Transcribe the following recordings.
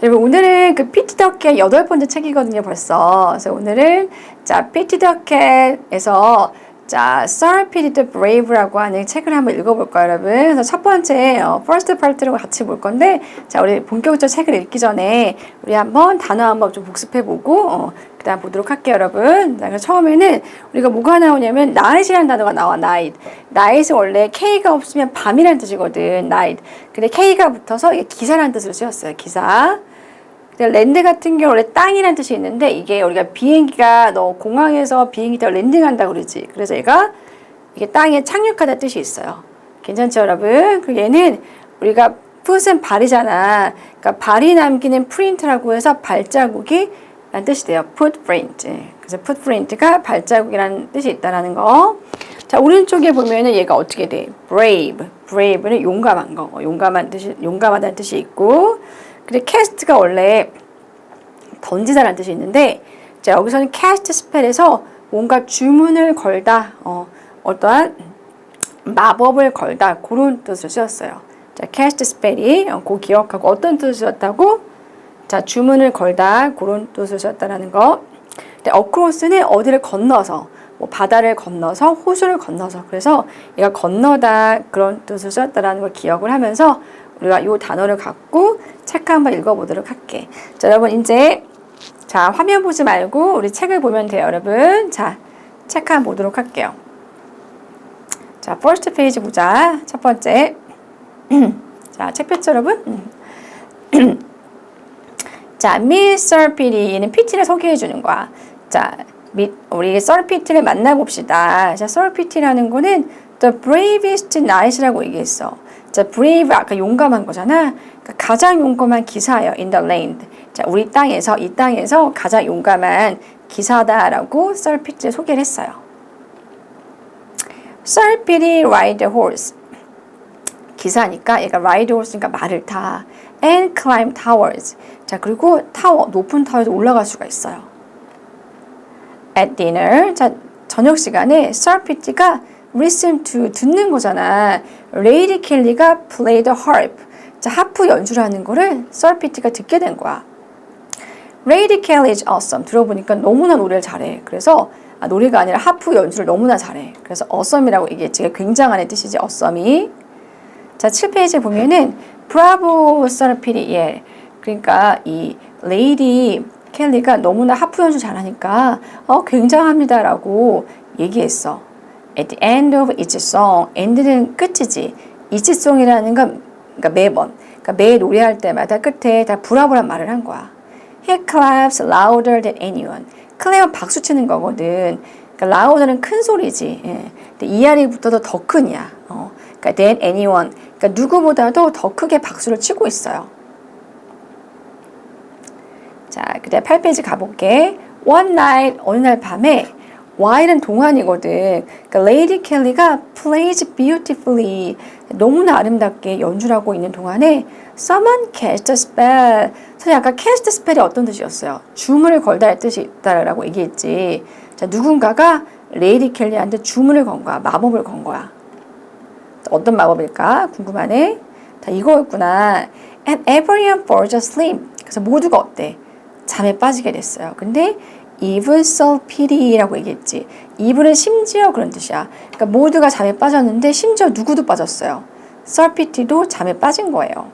여러분 오늘은 그 피티 더 캣 8번째 책이거든요 벌써. 그래서 오늘은 자 피티 더 캣에서 자 Sir P.T. the Brave라고 하는 책을 한번 읽어볼까요 여러분. 그래서 첫 번째 first part로 같이 볼 건데 자 우리 본격적으로 책을 읽기 전에 우리 한번 단어 한번 좀 복습해보고 그 다음 보도록 할게요 여러분. 자, 처음에는 우리가 뭐가 나오냐면 night이라는 단어가 나와. night. night은 원래 K가 없으면 밤이라는 뜻이거든. night. 근데 K가 붙어서 이게 기사라는 뜻으로 쓰였어요. 기사. 랜드 같은 경우 원래 땅이라는 뜻이 있는데 이게 우리가 비행기가 너 공항에서 비행기 타고 랜딩한다고 그러지. 그래서 얘가 이게 땅에 착륙하다 뜻이 있어요. 괜찮죠 여러분? 그리고 얘는 우리가 풋은 발이잖아. 그러니까 발이 남기는 프린트라고 해서 발자국이 라는 뜻이 돼요. footprint. 그래서 footprint가 발자국이라는 뜻이 있다라는 거. 자 오른쪽에 보면은 얘가 어떻게 돼? brave. brave는 용감한 거. 용감하다는 뜻이 있고. 근데 cast가 원래 던지다라는 뜻이 있는데 자 여기서는 cast spell에서 뭔가 주문을 걸다 어떠한 마법을 걸다 그런 뜻으로 쓰였어요. 자 cast spell이 그 기억하고 어떤 뜻을 쓰였다고? 자 주문을 걸다 그런 뜻을 쓰였다라는 거. 근데 across는 어디를 건너서 뭐 바다를 건너서 호수를 건너서 그래서 얘가 건너다 그런 뜻을 쓰였다라는 걸 기억을 하면서 우리가 이 단어를 갖고 책 한번 읽어보도록 할게. 자, 여러분 이제 자 화면 보지 말고 우리 책을 보면 돼요, 여러분. 자, 책 한번 보도록 할게요. 자, first page 보자. 첫 번째. 자, 책 폈죠, 여러분? 자, Miss Sir P.T. 얘는 PT를 소개해 주는 거야. 자, 우리 Sir P.T를 만나봅시다. 자, Sir P.T라는 거는 The Bravest Knight이라고 얘기했어. 자, brave 아까 용감한 거잖아. 그러니까 가장 용감한 기사예요. In the land. 자, 우리 땅에서 이 땅에서 가장 용감한 기사다라고 Sir P.T를 소개를 했어요. Sir P.T. ride the horse. 기사니까 얘가 ride horse니까 말을 타. And climb towers. 자, 그리고 타워 높은 타워에서 올라갈 수가 있어요. At dinner. 자, 저녁 시간에 Sir P.T가 listen to 듣는 거잖아. 레이디 켈리가 play the harp. 자, 하프 연주를 하는 거를 Sir P.T가 듣게 된 거야. 레이디 켈리 is awesome. 들어보니까 너무나 노래를 잘해. 그래서 노래가 아니라 하프 연주를 너무나 잘해. 그래서 awesome이라고 얘기했지. 굉장한 뜻이지. awesome이. 자, 7페이지에 보면은 bravo Sir P.T. 예. 그러니까 이 레이디 켈리가 너무나 하프 연주 잘하니까 굉장합니다라고 얘기했어. At the end of each song, end는 끝이지. each song이라는 건 그러니까 매번, 그러니까 매 노래할 때마다 끝에 다 브라보란 말을 한 거야. He claps louder than anyone. 클랩은 박수 치는 거거든. 그러니까 louder는 큰 소리지. 예. 근데 ER이 붙어도 더 큰이야. 그러니까 than anyone. 그러니까 누구보다도 더 크게 박수를 치고 있어요. 자, 그다음 8페이지 가볼게. One night, 어느 날 밤에 while은 동안이거든. 그러니까 레이디 켈리가 plays beautifully. 너무나 아름답게 연주를 하고 있는 동안에 someone cast a spell. 사실 아까 cast spell이 어떤 뜻이었어요? 주문을 걸다 할 뜻이 있다라고 얘기했지. 자, 누군가가 레이디 켈리한테 주문을 건 거야. 마법을 건 거야. 어떤 마법일까? 궁금하네. 자, 이거였구나. And everyone falls asleep. 그래서 모두가 어때? 잠에 빠지게 됐어요. 근데 even Sir P.T.라고 얘기했지. even은 심지어 그런 뜻이야. 그러니까 모두가 잠에 빠졌는데 심지어 누구도 빠졌어요. Sir P.T도 잠에 빠진 거예요.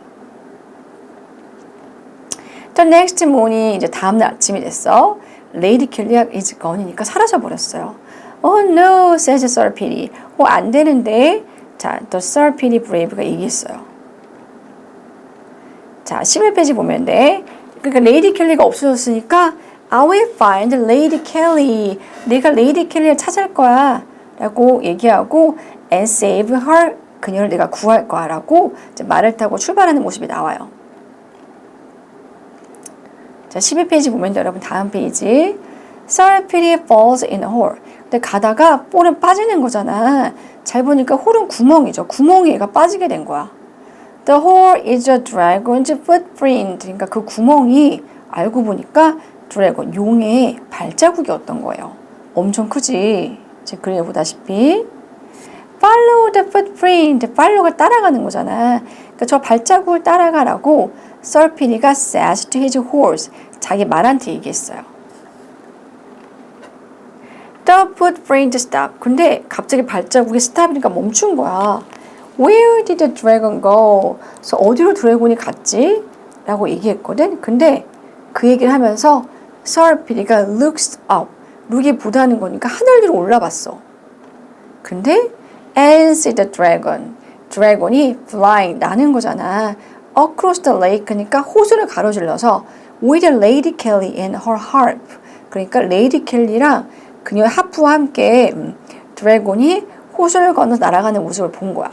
The next morning, 이제 다음날 아침이 됐어. Lady Kelly is gone이니까 사라져 버렸어요. Oh no, says Sir P.T. 안 되는데. 자, The Sir P.T. Brave가 얘기했어요. 자, 11페이지 보면 돼. 그러니까 레이디 켈리가 없어졌으니까 I will find Lady Kelly. 내가 레이디 켈리를 찾을 거야 라고 얘기하고 and save her. 그녀를 내가 구할 거야 라고 이제 말을 타고 출발하는 모습이 나와요. 자, 12페이지 보면 여러분 다음 페이지. Sir P.T. falls in a hole. 근데 가다가 볼은 빠지는 거잖아. 잘 보니까 홀은 구멍이죠. 구멍에 얘가 빠지게 된 거야. The hole is a dragon's footprint. 그러니까 그 구멍이 알고 보니까 드래곤, 용의 발자국이었던 거예요. 엄청 크지? 지금 그림에 보다시피. Follow the footprint. follow가 따라가는 거잖아. 그러니까 저 발자국을 따라가라고 Sir P.D가 says to his horse. 자기 말한테 얘기했어요. The footprint stop. 근데 갑자기 발자국이 stop이니까 멈춘 거야. Where did the dragon go? 그래서 어디로 드래곤이 갔지? 라고 얘기했거든. 근데 그 얘기를 하면서 Sir P.D가 looks up. 룩이 보다는 거니까 하늘 위로 올라봤어. 근데 and see the dragon. 드래곤이 flying 나는 거잖아. Across the lake. 그러니까 호수를 가로질러서 with Lady Kelly and her harp. 그러니까 레이디 켈리랑 그녀의 하프와 함께 드래곤이 호수를 건너 날아가는 모습을 본 거야.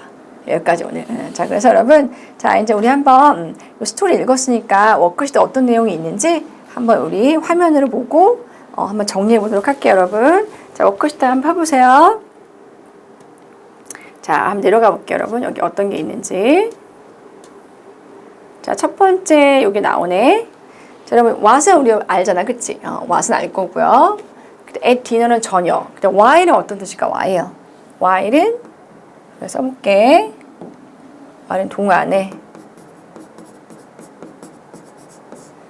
여기까지 오늘. 자, 그래서 여러분, 자 이제 우리 한번 이 스토리 읽었으니까 워크시트 어떤 내용이 있는지 한번 우리 화면으로 보고 한번 정리해 보도록 할게요, 여러분. 자, 워크시트 한번 펴보세요. 자, 한번 내려가 볼게요, 여러분. 여기 어떤 게 있는지. 자, 첫 번째 여기 나오네. 자, 여러분, what은 우리 알잖아, 그치? what은 알 거고요. at dinner는 저녁. 근데 while은 어떤 뜻일까? while은 써볼게. while은 동안에.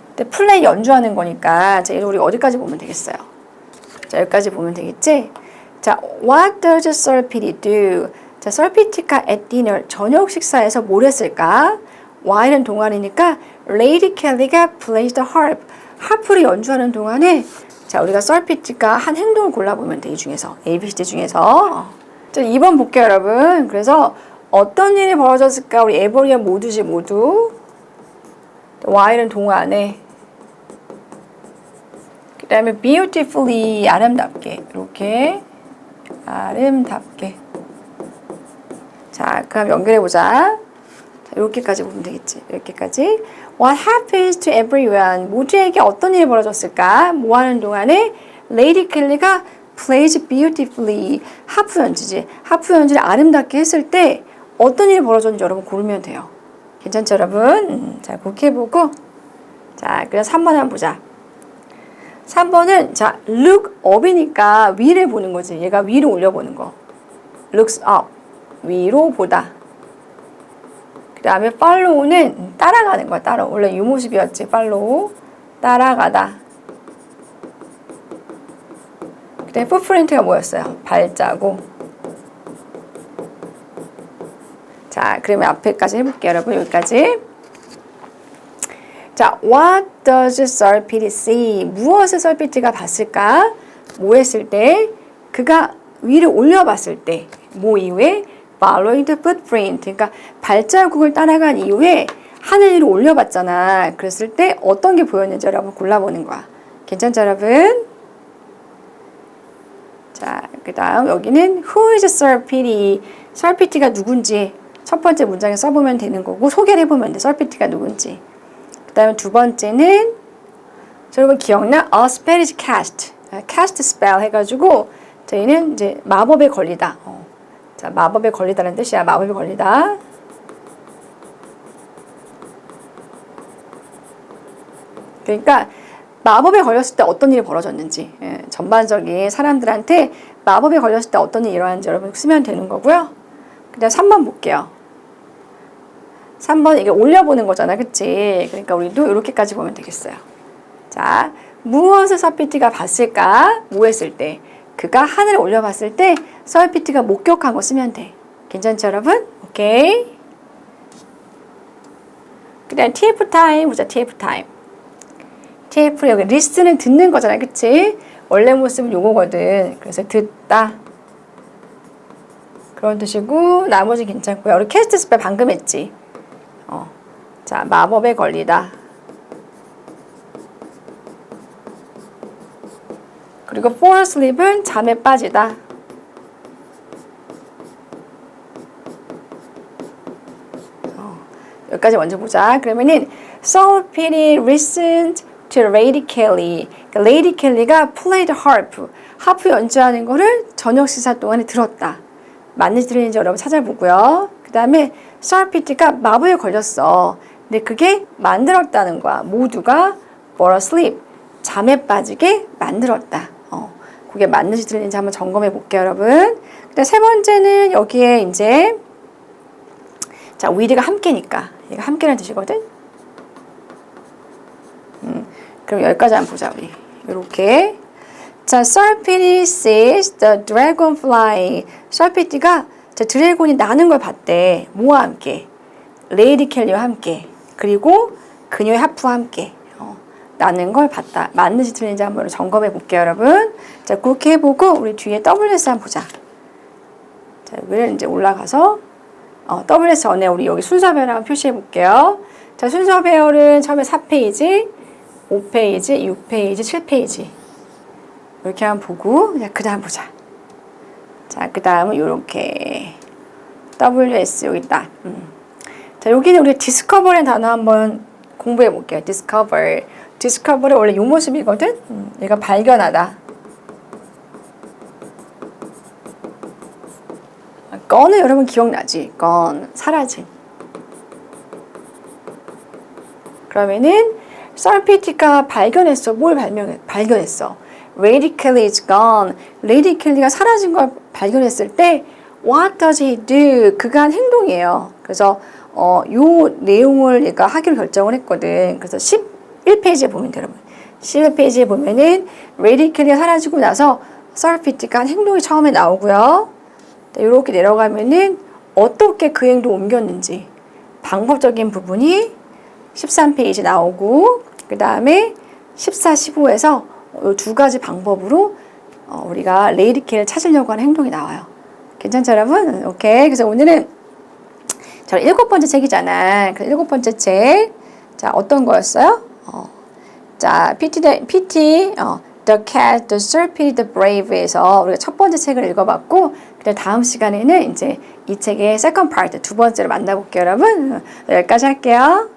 근데 플레이 연주하는 거니까 자, 우리 어디까지 보면 되겠어요? 자, 여기까지 보면 되겠지? 자, what does Sir P.D do? 자, Sir P.D가 at dinner 저녁 식사에서 뭘 했을까? while은 동안이니까 Lady Kelly가 plays the harp. 하프를 연주하는 동안에 자, 우리가 Sir P.D가 한 행동을 골라보면 돼. 이 중에서 A, B, C, D 중에서. 자, 2번 볼게요, 여러분. 그래서 어떤 일이 벌어졌을까? 우리 에버리언 모두지, 모두. while은 동안에. 그 다음에 beautifully 아름답게 이렇게 아름답게. 자, 그럼 연결해보자. 자, 이렇게까지 보면 되겠지. 이렇게까지. What happens to everyone? 모두에게 어떤 일이 벌어졌을까? 뭐 하는 동안에 Lady Kelly가 plays beautifully. 하프 연주지. 하프 연주를 아름답게 했을 때 어떤 일이 벌어졌는지 여러분 고르면 돼요. 괜찮죠, 여러분? 자, 그렇게 해보고. 자, 그래서 3번 한번 보자. 3번은 자, look up이니까 위를 보는 거지. 얘가 위로 올려보는 거. looks up. 위로 보다. 그 다음에 follow는 따라가는 거야. 따라. 원래 이 모습이었지. follow. 따라가다. 그 다음에 footprint가 뭐였어요? 발자국. 자, 그러면 앞에까지 해볼게요, 여러분. 여기까지. 자, what does Sir P.D see? 무엇을 Sir P.D가 봤을까? 뭐 했을 때? 그가 위를 올려봤을 때. 뭐 이후에? Following the footprint. 그러니까 발자국을 따라간 이후에 하늘 위로 올려봤잖아. 그랬을 때 어떤 게 보였는지 여러분 골라보는 거야. 괜찮죠, 여러분? 자, 그 다음 여기는 Who is Sir P.D? Sir P.D가 누군지 첫 번째 문장에 써보면 되는 거고 소개를 해보면 돼. Sir P.D가 누군지. 그 다음에 두 번째는 여러분 기억나? A spell is cast. cast spell 해가지고 저희는 이제 마법에 걸리다. 자, 마법에 걸리다는 뜻이야. 마법에 걸리다. 그러니까 마법에 걸렸을 때 어떤 일이 벌어졌는지 전반적인 사람들한테 마법에 걸렸을 때 어떤 일이 일어나는지 여러분 쓰면 되는 거고요. 그 다음 3번 볼게요. 3번 이게 올려보는 거잖아. 그치? 그러니까 우리도 이렇게까지 보면 되겠어요. 자, 무엇을 Sir P.D가 봤을까? 뭐 했을 때? 그가 하늘을 올려봤을 때 Sir P.D가 목격한 거 쓰면 돼. 괜찮죠, 여러분? 오케이. 그 다음 TF 타임 보자. TF 타임. TF 여기 리스트는 듣는 거잖아. 그치? 원래 모습은 요거거든. 그래서 듣다. 그런 뜻이고 나머지 괜찮고요. 우리 캐스트 스펠 방금 했지. 자, 마법에 걸리다. 그리고 fall asleep은 잠에 빠지다. 여기까지 먼저 보자. 그러면은 Sir P.D listened to Lady Kelly. 그러니까 Lady Kelly가 played harp. 하프 연주하는 거를 저녁 식사 동안에 들었다. 맞는지 틀린지 여러분 찾아보고요. 그 다음에 Sir P.D가 마법에 걸렸어. 근데 그게 만들었다는 거야. 모두가 fall asleep. 잠에 빠지게 만들었다. 그게 맞는지 틀린지 한번 점검해 볼게요, 여러분. 근데 세 번째는 여기에 이제 자, with가 함께니까 얘가 함께라는 뜻이거든. 그럼 여기까지 한번 보자, 우리. 요렇게. 자, Sir Petey sees the dragon flying. Sir Petey가 드래곤이 나는 걸 봤대. 뭐와 함께? 레이디 켈리와 함께. 그리고 그녀의 하프와 함께. 나는 걸 봤다. 맞는지 틀린지 한번 점검해 볼게요, 여러분. 자, 그렇게 해보고 우리 뒤에 WS 한번 보자. 자, 여기를 이제 올라가서 WS 전에 우리 여기 순서 배열 한번 표시해 볼게요. 자, 순서 배열은 처음에 4페이지, 5페이지, 6페이지, 7페이지. 이렇게 한번 보고, 자, 그 다음 보자. 자, 그 다음은 이렇게 WS 여기 있다. 자, 여기는 우리 디스커버라는 단어 한번 공부해 볼게요. 디스커버. 디스커버는 원래 이 모습이거든. 얘가 발견하다. 건은 여러분 기억나지? 건 사라진. 그러면은 Sir Petey가 발견했어. 뭘 발견했어? Lady Kelly is gone. Lady Kelly가 사라진 걸 발견했을 때 What does he do? 그가 한 행동이에요. 그래서 요 내용을 얘가 하기로 결정을 했거든. 그래서 11페이지에 보면 돼요, 여러분. 11페이지에 보면은 Lady Kelly가 사라지고 나서 Sir Petey가 한 행동이 처음에 나오고요. 이렇게 내려가면은 어떻게 그 행동을 옮겼는지 방법적인 부분이 13페이지 나오고, 그 다음에 14, 15에서 이 두 가지 방법으로 우리가 레이디 켈리를 찾으려고 하는 행동이 나와요. 괜찮죠, 여러분? 오케이. 그래서 오늘은 저 7번째 책이잖아. 그래서 7번째 책. 자, 어떤 거였어요? 자, The Cat, The Sir Petey, The Brave에서 우리가 첫 번째 책을 읽어봤고, 그다음 다음 시간에는 이제 이 책의 second part, 두 번째로 만나볼게요, 여러분. 여기까지 할게요.